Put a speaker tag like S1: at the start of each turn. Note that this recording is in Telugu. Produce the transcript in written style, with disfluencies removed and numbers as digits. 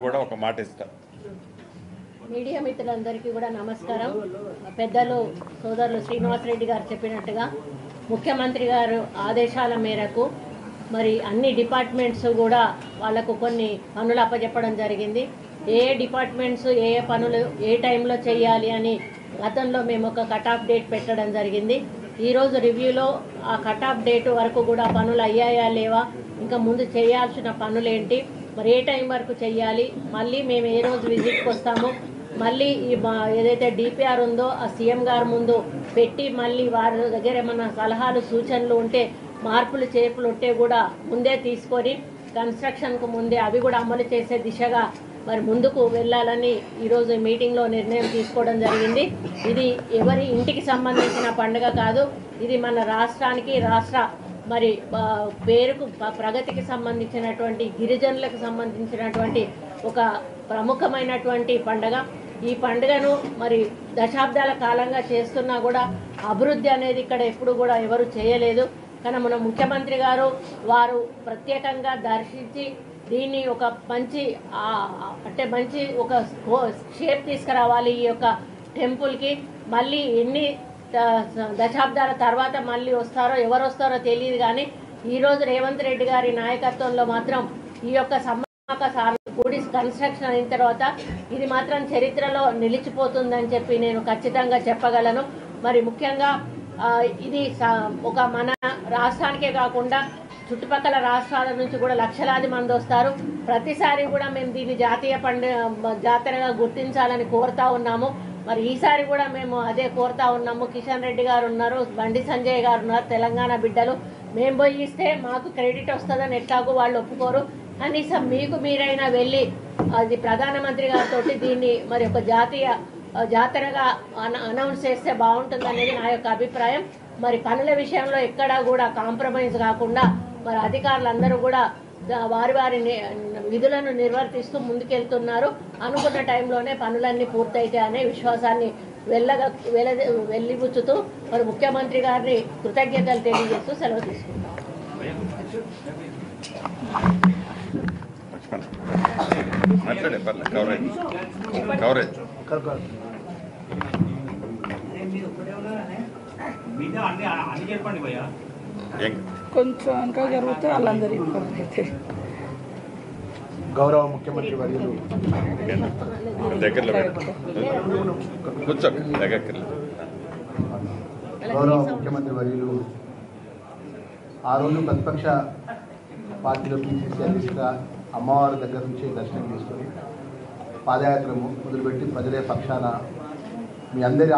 S1: కూడా ఒక మాట ఇస్తాను.
S2: మీడియా మిత్రులందరికీ కూడా నమస్కారం. పెద్దలు సోదరులు శ్రీనివాసరెడ్డి గారు చెప్పినట్టుగా ముఖ్యమంత్రి గారు ఆదేశాల మేరకు మరి అన్ని డిపార్ట్మెంట్స్ కూడా వాళ్లకు కొన్ని పనులు అప్పచెప్పడం జరిగింది. ఏ డిపార్ట్మెంట్స్ ఏ పనులు ఏ టైంలో చేయాలి అని గతంలో మేము ఒక కట్ ఆఫ్ డేట్ పెట్టడం జరిగింది. ఈరోజు రివ్యూలో ఆ కట్ ఆఫ్ డేట్ వరకు కూడా పనులు అయ్యాయా లేవా, ఇంకా ముందు చేయాల్సిన పనులేంటి, మరి ఏ టైం వరకు చేయాలి, మళ్ళీ మేము ఏ రోజు విజిట్కి వస్తాము, మళ్ళీ ఈ ఏదైతే డిపిఆర్ ఉందో ఆ సీఎం గారు ముందు పెట్టి మళ్ళీ వారి దగ్గర ఏమన్నా సలహాలు సూచనలు ఉంటే మార్పులు చేర్పులు ఉంటే కూడా ముందే తీసుకొని కన్స్ట్రక్షన్కు ముందే అవి కూడా అమలు చేసే దిశగా మరి ముందుకు వెళ్ళాలని ఈరోజు మీటింగ్లో నిర్ణయం తీసుకోవడం జరిగింది. ఇది ఎవరి ఇంటికి సంబంధించిన పండుగ కాదు, ఇది మన రాష్ట్రానికి రాష్ట్ర మరి పేరుకు ప్రగతికి సంబంధించినటువంటి గిరిజనులకు సంబంధించినటువంటి ఒక ప్రముఖమైనటువంటి పండుగ. ఈ పండుగను మరి దశాబ్దాల కాలంగా చేస్తున్నా కూడా అభివృద్ధి అనేది ఇక్కడ ఎప్పుడు కూడా ఎవరు చేయలేదు. కానీ మన ముఖ్యమంత్రి గారు వారు ప్రత్యేకంగా దర్శించి దీన్ని ఒక మంచి మంచి ఒక షేప్ తీసుకురావాలి ఈ యొక్క టెంపుల్కి. మళ్ళీ ఎన్ని దశాబ్దాల తర్వాత మళ్ళీ వస్తారో ఎవరు వస్తారో తెలియదు, కానీ ఈరోజు రేవంత్ రెడ్డి గారి నాయకత్వంలో మాత్రం ఈ యొక్క సమ్మక్క గుడి కన్స్ట్రక్షన్ అయిన తర్వాత ఇది మాత్రం చరిత్రలో నిలిచిపోతుందని చెప్పి నేను ఖచ్చితంగా చెప్పగలను. మరి ముఖ్యంగా ఇది ఒక మన రాష్ట్రానికే కాకుండా చుట్టుపక్కల రాష్ట్రాల నుంచి కూడా లక్షలాది మంది వస్తారు. ప్రతిసారి కూడా మేము దీన్ని జాతరగా గుర్తించాలని కోరుతా ఉన్నాము. మరి ఈసారి కూడా మేము అదే కోరుతా ఉన్నాము. కిషన్ రెడ్డి గారు ఉన్నారు, బండి సంజయ్ గారు ఉన్నారు, తెలంగాణ బిడ్డలు. మేము పోయి ఇస్తే మాకు క్రెడిట్ వస్తుందని ఎట్లాగో వాళ్ళు ఒప్పుకోరు. కనీసం మీకు మీరైనా వెళ్ళి అది ప్రధానమంత్రి గారితో దీన్ని మరి ఒక జాతరగా అనౌన్స్ చేస్తే బాగుంటుందనేది నా యొక్క అభిప్రాయం. మరి పనుల విషయంలో ఎక్కడా కూడా కాంప్రమైజ్ కాకుండా మరి అధికారులందరూ కూడా వారి వారి విధులను నిర్వర్తిస్తూ ముందుకెళ్తున్నారు. అనుకున్న టైంలోనే పనులన్నీ పూర్తయితాయి అనే విశ్వాసాన్ని వెళ్ళిబుచ్చుతూ మరి ముఖ్యమంత్రి గారిని కృతజ్ఞతలు తెలియజేస్తూ సెలవు తీసుకుంటాం.
S3: కొంచెం వెనక జరిగితే వాళ్ళందరూ అయితే
S4: గౌరవ ముఖ్యమంత్రి వర్యులు ఆ రోజు ప్రతిపక్ష పార్టీలో పిసిసి అధ్యక్షుడిగా అమ్మవారి దగ్గర నుంచి దర్శనం తీసుకొని పాదయాత్ర మొదలుపెట్టి ప్రజలే పక్షాన మీ అందరి